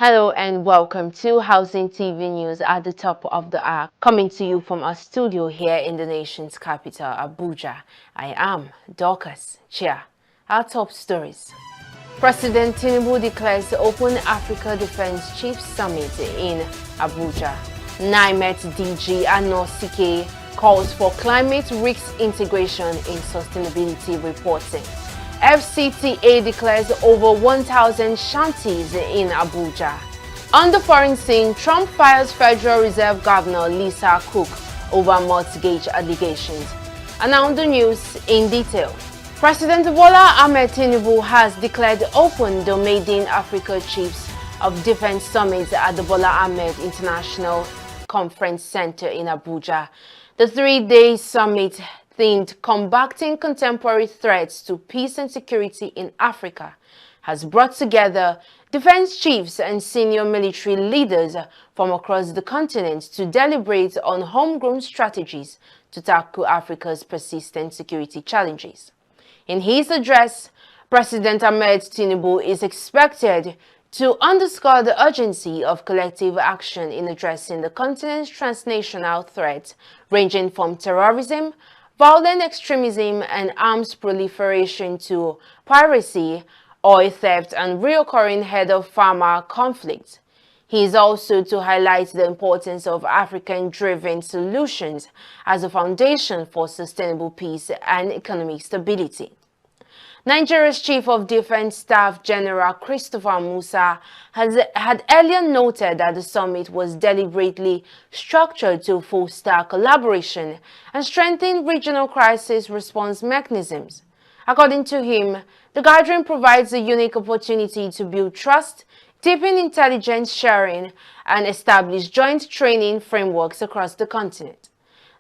Hello and welcome to Housing TV News at the top of the hour, coming to you from our studio here in the nation's capital, Abuja. I am Dorcas Chia. Our top stories. President Tinubu declares the Open Africa Defense Chiefs Summit in Abuja. NIMET DG Anosike calls for climate risk integration in sustainability reporting. FCTA declares over 1,000 shanties in Abuja. On the foreign scene, Trump fires Federal Reserve Governor Lisa Cook over mortgage allegations. And now the news in detail. President Bola Ahmed Tinubu has declared open the Made in Africa Chiefs of Defense Summit at the Bola Ahmed International Conference Center in Abuja. The three-day summit themed Combating Contemporary Threats to Peace and Security in Africa has brought together defense chiefs and senior military leaders from across the continent to deliberate on homegrown strategies to tackle Africa's persistent security challenges. In his address, President Ahmed Tinubu is expected to underscore the urgency of collective action in addressing the continent's transnational threats, ranging from terrorism, violent extremism, and arms proliferation to piracy, oil theft, and recurring head of farmer conflicts. He is also to highlight the importance of African-driven solutions as a foundation for sustainable peace and economic stability. Nigeria's Chief of Defense Staff General Christopher Musa had earlier noted that the summit was deliberately structured to foster collaboration and strengthen regional crisis response mechanisms. According to him, the gathering provides a unique opportunity to build trust, deepen intelligence sharing, and establish joint training frameworks across the continent.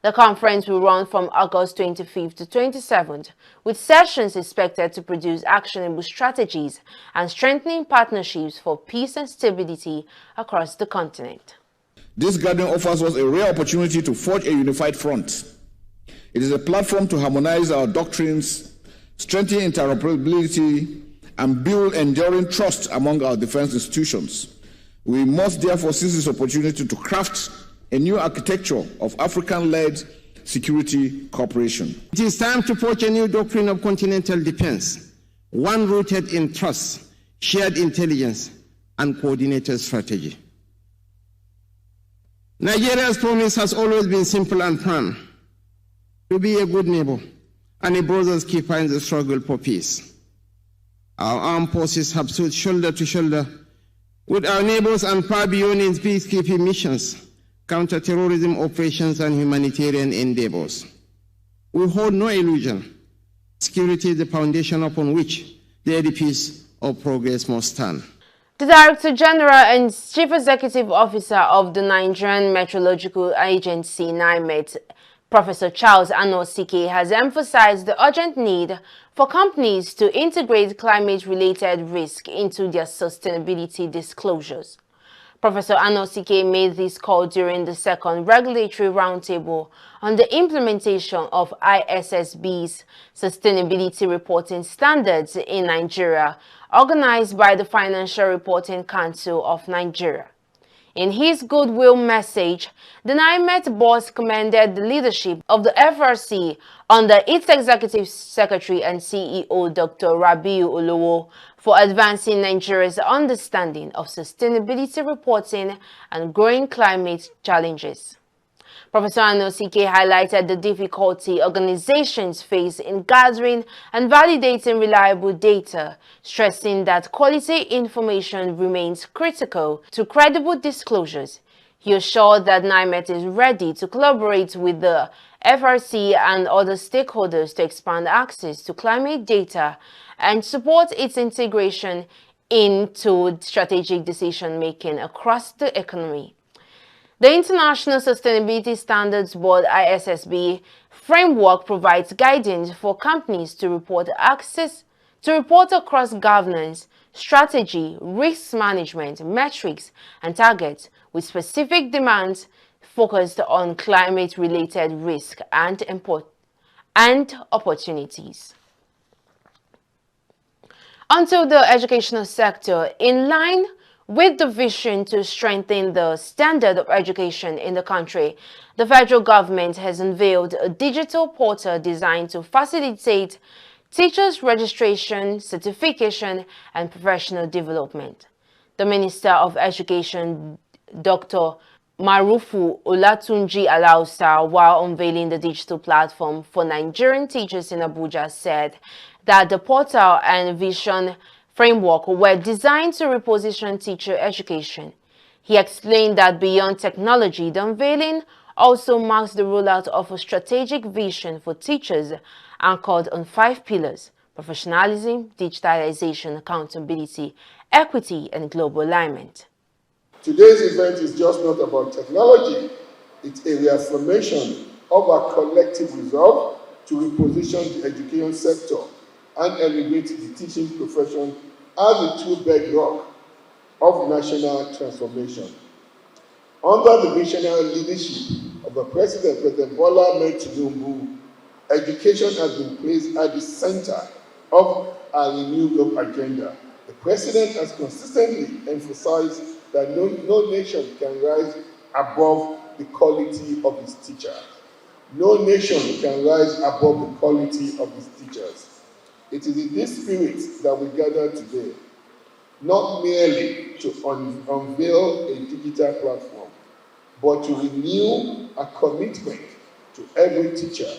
The conference will run from August 25th to 27th, with sessions expected to produce actionable strategies and strengthening partnerships for peace and stability across the continent. This gathering offers us a rare opportunity to forge a unified front. It is a platform to harmonize our doctrines, strengthen interoperability, and build enduring trust among our defense institutions. We must therefore seize this opportunity to craft a new architecture of African-led security cooperation. It is time to forge a new doctrine of continental defense, one rooted in trust, shared intelligence, and coordinated strategy. Nigeria's promise has always been simple and firm: to be a good neighbor and a brother's keeper in the struggle for peace. Our armed forces have stood shoulder to shoulder with our neighbors and far beyond in peacekeeping missions, counter-terrorism operations, and humanitarian endeavors. We hold no illusion. Security is the foundation upon which the edifice of progress must stand. The Director General and Chief Executive Officer of the Nigerian Meteorological Agency, NIMET, Professor Charles Anosike, has emphasized the urgent need for companies to integrate climate-related risk into their sustainability disclosures. Professor Anosike made this call during the second regulatory roundtable on the implementation of ISSB's sustainability reporting standards in Nigeria, organized by the Financial Reporting Council of Nigeria. In his goodwill message, the NIMET boss commended the leadership of the FRC under its Executive Secretary and CEO Dr. Rabiu Olowo for advancing Nigeria's understanding of sustainability reporting and growing climate challenges. Professor Anosike highlighted the difficulty organizations face in gathering and validating reliable data, stressing that quality information remains critical to credible disclosures. He assured that NIMET is ready to collaborate with the FRC and other stakeholders to expand access to climate data and support its integration into strategic decision-making across the economy. The International Sustainability Standards Board (ISSB) framework provides guidance for companies to report across governance, strategy, risk management, metrics, and targets with specific demands focused on climate-related risk and opportunities. Onto the educational sector. In line With the vision to strengthen the standard of education in the country, the federal government has unveiled a digital portal designed to facilitate teachers' registration, certification, and professional development. The Minister of Education, Dr. Marufu Olatunji Alausa, while unveiling the digital platform for Nigerian teachers in Abuja, said that the portal and vision framework were designed to reposition teacher education. He explained that beyond technology, the unveiling also marks the rollout of a strategic vision for teachers anchored on 5 pillars: professionalism, digitalization, accountability, equity, and global alignment. Today's event is just not about technology. It's a reaffirmation of our collective resolve to reposition the education sector and elevate the teaching profession as a true bedrock of national transformation. Under the visionary leadership of the President Bola Ahmed Tinubu, education has been placed at the center of our renewed agenda. The President has consistently emphasized that no nation can rise above the quality of its teachers. No nation can rise above the quality of its teachers. It is in this spirit that we gather today, not merely to unveil a digital platform, but to renew a commitment to every teacher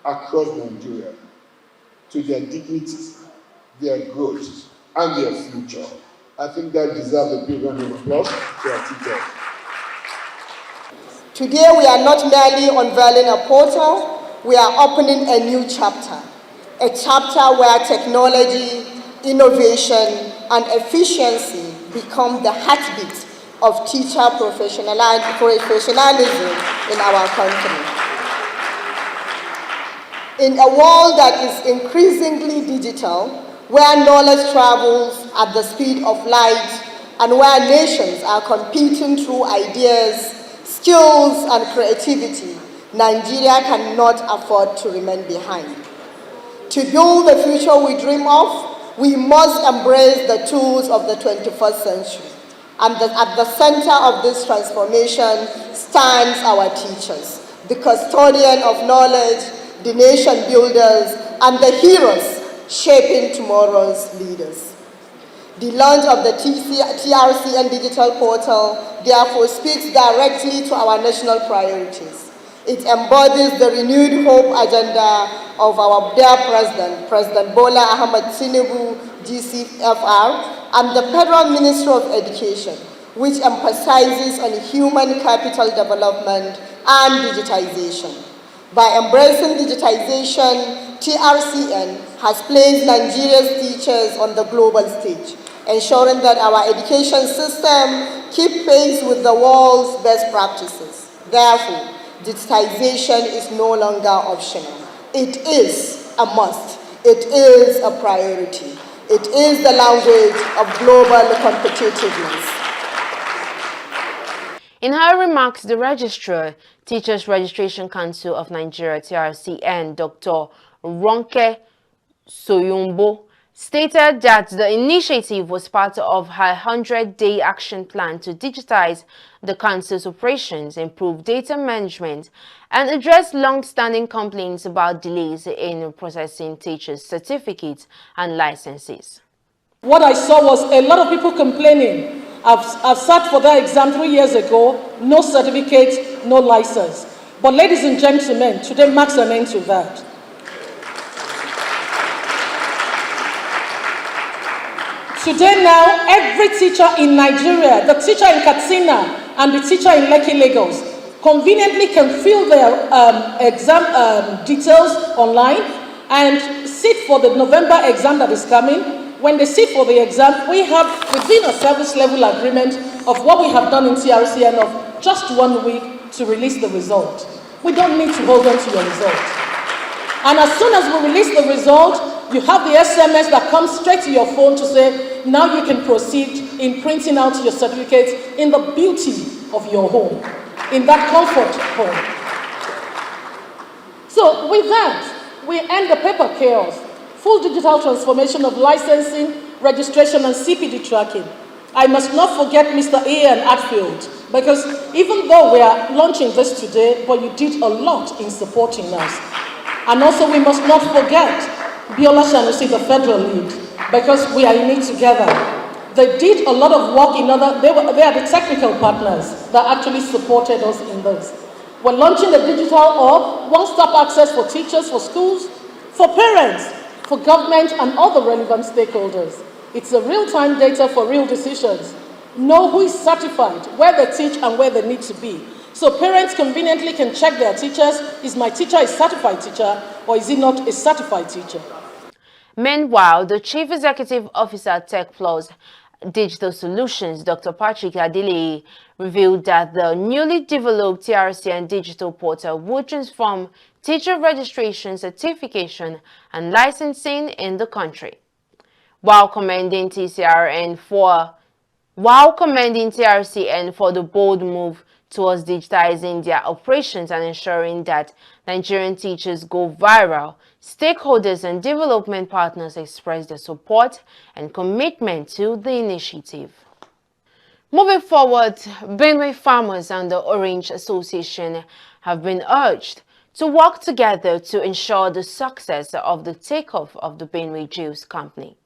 across Nigeria, to their dignity, their growth, and their future. I think that deserves a big round of applause to our teachers. Today we are not merely unveiling a portal, we are opening a new chapter. A chapter where technology, innovation, and efficiency become the heartbeat of teacher professionalism in our country. In a world that is increasingly digital, where knowledge travels at the speed of light, and where nations are competing through ideas, skills, and creativity, Nigeria cannot afford to remain behind. To build the future we dream of, we must embrace the tools of the 21st century. And at the center of this transformation stands our teachers, the custodian of knowledge, the nation builders, and the heroes shaping tomorrow's leaders. The launch of the TRCN digital portal therefore speaks directly to our national priorities. It embodies the renewed hope agenda of our dear President, President Bola Ahmed Tinubu, GCFR, and the Federal Ministry of Education, which emphasizes on human capital development and digitization. By embracing digitization, TRCN has placed Nigeria's teachers on the global stage, ensuring that our education system keeps pace with the world's best practices. Therefore, digitization is no longer optional. It is a must. It is a priority. It is the language of global competitiveness. In her remarks, the Registrar, Teachers Registration Council of Nigeria, TRCN, Dr. Ronke Soyombo, stated that the initiative was part of her 100-day action plan to digitize the council's operations, improve data management, and address long-standing complaints about delays in processing teachers' certificates and licenses. What I saw was a lot of people complaining. I've sat for that exam 3 years ago, no certificate, no license. But ladies and gentlemen, today marks an end to that. Today now, every teacher in Nigeria, the teacher in Katsina and the teacher in Lekki, Lagos, conveniently can fill their exam details online and sit for the November exam that is coming. When they sit for the exam, we have within a service level agreement of what we have done in TRCN of just 1 week to release the result. We don't need to hold on to your result. And as soon as we release the result, you have the SMS that comes straight to your phone to say, now you can proceed in printing out your certificate in the beauty of your home, in that comfort home. So with that, we end the paper chaos, full digital transformation of licensing, registration, and CPD tracking. I must not forget Mr. Ian Atfield, because even though we are launching this today, but you did a lot in supporting us. And also we must not forget Biola Sanusi, the federal lead, because we are in it together. They did a lot of work they are the technical partners that actually supported us in this. We're launching the digital hub, one-stop access for teachers, for schools, for parents, for government and other relevant stakeholders. It's a real-time data for real decisions. Know who is certified, where they teach and where they need to be. So parents conveniently can check their teachers. Is my teacher a certified teacher or is he not a certified teacher? Meanwhile, the Chief Executive Officer at Tech Plus Digital Solutions, Dr. Patrick Adele, revealed that the newly developed TRCN digital portal would transform teacher registration, certification, and licensing in the country. While commending TRCN for the bold move towards digitizing their operations and ensuring that Nigerian teachers go viral, stakeholders and development partners expressed their support and commitment to the initiative. Moving forward, Benue farmers and the Orange Association have been urged to work together to ensure the success of the takeoff of the Benue Juice Company.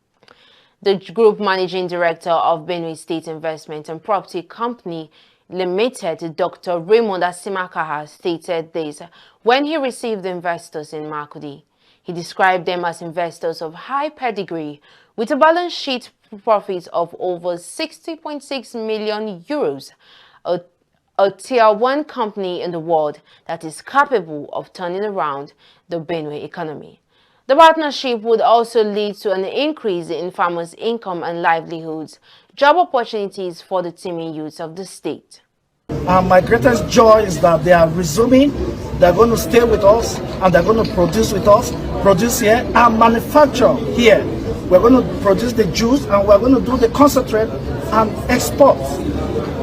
The Group Managing Director of Benue State Investment and Property Company Limited, Dr. Raymond Asimakaha, stated this when he received investors in Makurdi. He described them as investors of high pedigree with a balance sheet profit of over 60.6 million euros, a tier 1 company in the world that is capable of turning around the Benue economy. The partnership would also lead to an increase in farmers' income and livelihoods, job opportunities for the teeming youths of the state. My greatest joy is that they are resuming, they're going to stay with us, and they're going to produce with us, produce here, and manufacture here. We're going to produce the juice, and we're going to do the concentrate and export.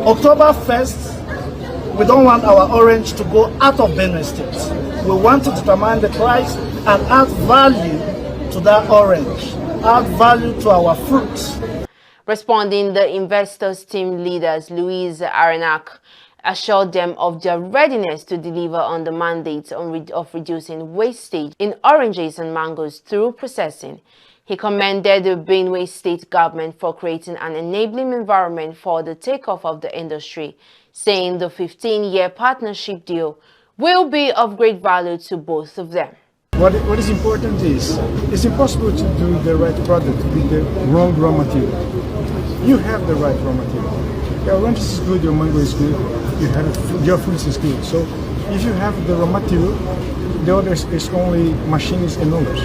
October 1st, we don't want our orange to go out of Benue State. We want to determine the price and add value to that orange, add value to our fruits. Responding, the investors' team leaders, Louise Arenak, assured them of their readiness to deliver on the mandate of reducing wastage in oranges and mangoes through processing. He commended the Benue State government for creating an enabling environment for the takeoff of the industry, saying the 15-year partnership deal will be of great value to both of them. What is important is, it's impossible to do the right product with the wrong raw material. You have the right raw material. Your orange is good, your mango is good, your fruits is good. So if you have the raw material, the other is only machines and knowledge.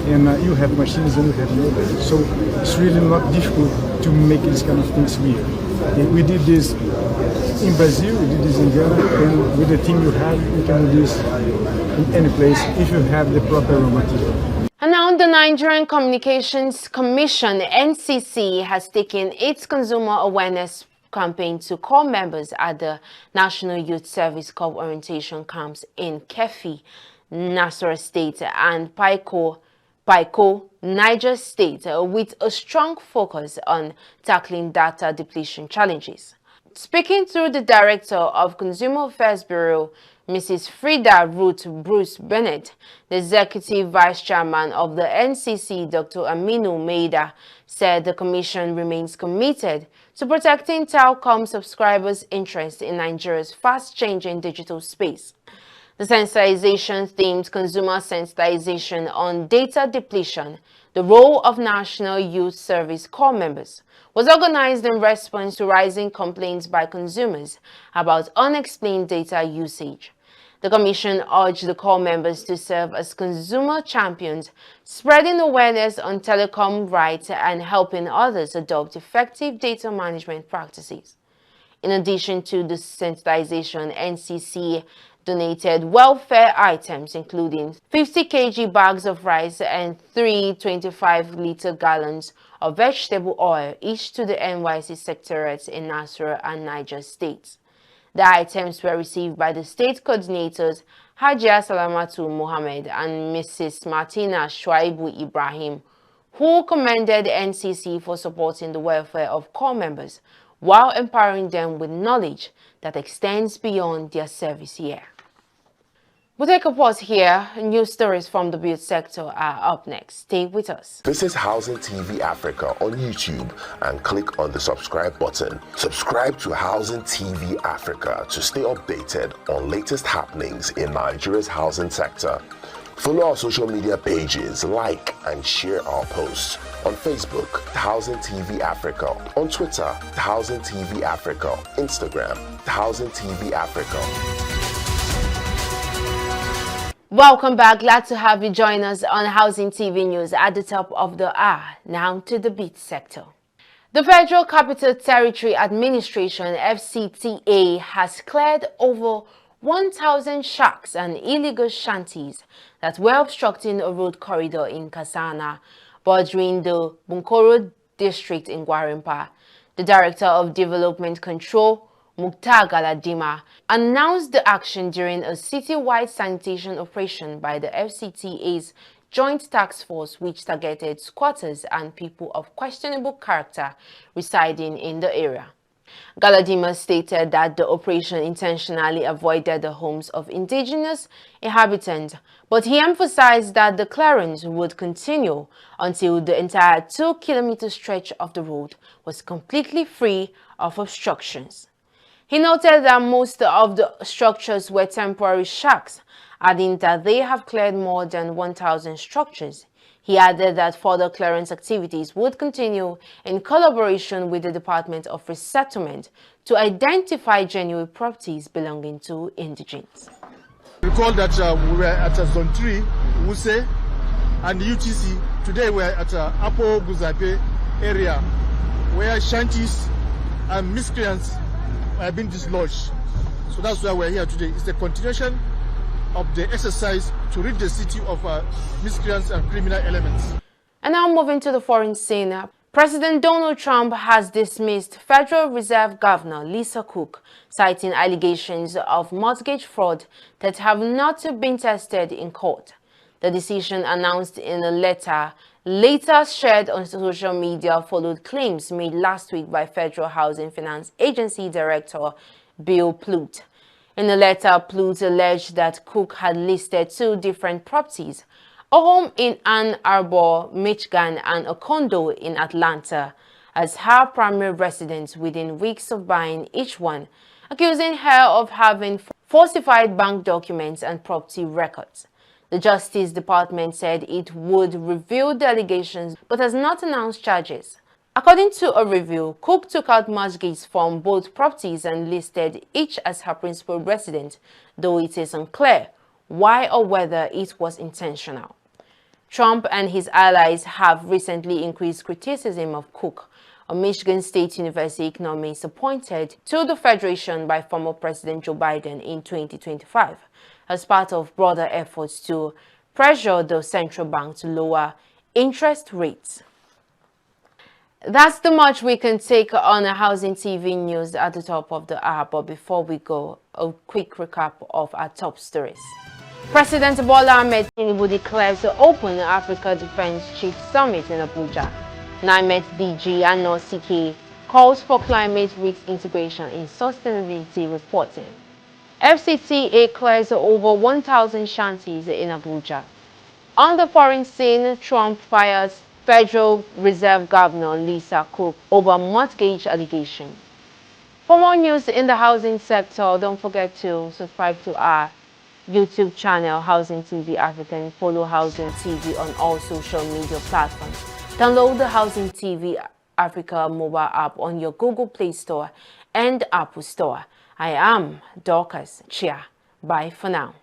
And you have machines and you have knowledge. So it's really not difficult to make these kind of things here. And we did this in Brazil, we did this in Ghana, and with the team you have, you can do this in any place if you have the proper raw material. And now the Nigerian Communications Commission, NCC, has taken its consumer awareness campaign to call members at the National Youth Service Corps orientation camps in Kefi, Nasarawa State, and Paiko, Niger State, with a strong focus on tackling data depletion challenges. Speaking through the Director of Consumer Affairs Bureau, Mrs. Frida Ruth Bruce Bennett, the Executive Vice Chairman of the NCC, Dr. Aminu Maida, said the Commission remains committed to protecting telecom subscribers' interests in Nigeria's fast-changing digital space. The sensitization-themed consumer sensitization on data depletion, the role of National Youth Service Corps members, was organized in response to rising complaints by consumers about unexplained data usage. The Commission urged the Corps members to serve as consumer champions, spreading awareness on telecom rights and helping others adopt effective data management practices. In addition to the sensitization, NCC donated welfare items including 50 kg bags of rice and 3 25-liter gallons of vegetable oil, each to the NYC sectorate in Nasarawa and Niger states. The items were received by the state coordinators Hajia Salamatu Mohammed and Mrs. Martina Shuaibu Ibrahim, who commended the NCC for supporting the welfare of corps members while empowering them with knowledge that extends beyond their service year. We'll take a pause here. News stories from the build sector are up next. Stay with us. Visit Housing TV Africa on YouTube and click on the subscribe button. Subscribe to Housing TV Africa to stay updated on latest happenings in Nigeria's housing sector. Follow our social media pages, like and share our posts. On Facebook, Housing TV Africa. On Twitter, Housing TV Africa. Instagram, Housing TV Africa. Welcome back. Glad to have you join us on Housing TV News at the top of the hour. Now to the beat sector. The Federal Capital Territory Administration, FCTA, has cleared over 1,000 shacks and illegal shanties that were obstructing a road corridor in Katsina, bordering the Bunkoro district in Gwarinpa. The Director of Development Control, Mukhtar Galadima, announced the action during a city-wide sanitation operation by the FCTA's Joint Task Force, which targeted squatters and people of questionable character residing in the area. Galadima stated that the operation intentionally avoided the homes of indigenous inhabitants, but he emphasized that the clearance would continue until the entire 2-kilometer stretch of the road was completely free of obstructions. He noted that most of the structures were temporary shacks, adding that they have cleared more than 1,000 structures. He added that further clearance activities would continue in collaboration with the Department of Resettlement to identify genuine properties belonging to indigents. Recall that we were at Zone 3, Wuse, and UTC. Today we are at Apo Guzape area, where shanties and miscreants have been dislodged. So that's why we're here today. It's a continuation of the exercise to rid the city of miscreants and criminal elements. And now moving to the foreign scene. President Donald Trump has dismissed Federal Reserve Governor Lisa Cook, citing allegations of mortgage fraud that have not been tested in court. The decision, announced in a letter later shared on social media, followed claims made last week by Federal Housing Finance Agency Director Bill Plute. In the letter, Plute alleged that Cook had listed 2 different properties, a home in Ann Arbor, Michigan, and a condo in Atlanta, as her primary residence within weeks of buying each one, accusing her of having falsified bank documents and property records. The Justice Department said it would review the allegations but has not announced charges. According to a review, Cook took out mortgages from both properties and listed each as her principal resident, though it is unclear why or whether it was intentional. Trump and his allies have recently increased criticism of Cook, a Michigan State University economist appointed to the Federation by former President Joe Biden in 2025, as part of broader efforts to pressure the central bank to lower interest rates. That's the much we can take on a Housing TV News at the top of the hour. But before we go, a quick recap of our top stories. President Bola Ahmed Tinubu declares to open the Africa Defense Chief Summit in Abuja. NIMET DG and NOCK calls for climate risk integration in sustainability reporting. FCTA clears over 1,000 shanties in Abuja. On the foreign scene, Trump fires Federal Reserve Governor Lisa Cook over mortgage allegation. For more news in the housing sector, don't forget to subscribe to our YouTube channel, Housing TV Africa, and follow Housing TV on all social media platforms. Download the Housing TV Africa mobile app on your Google Play Store and Apple Store. I am Dorcas Chia. Bye for now.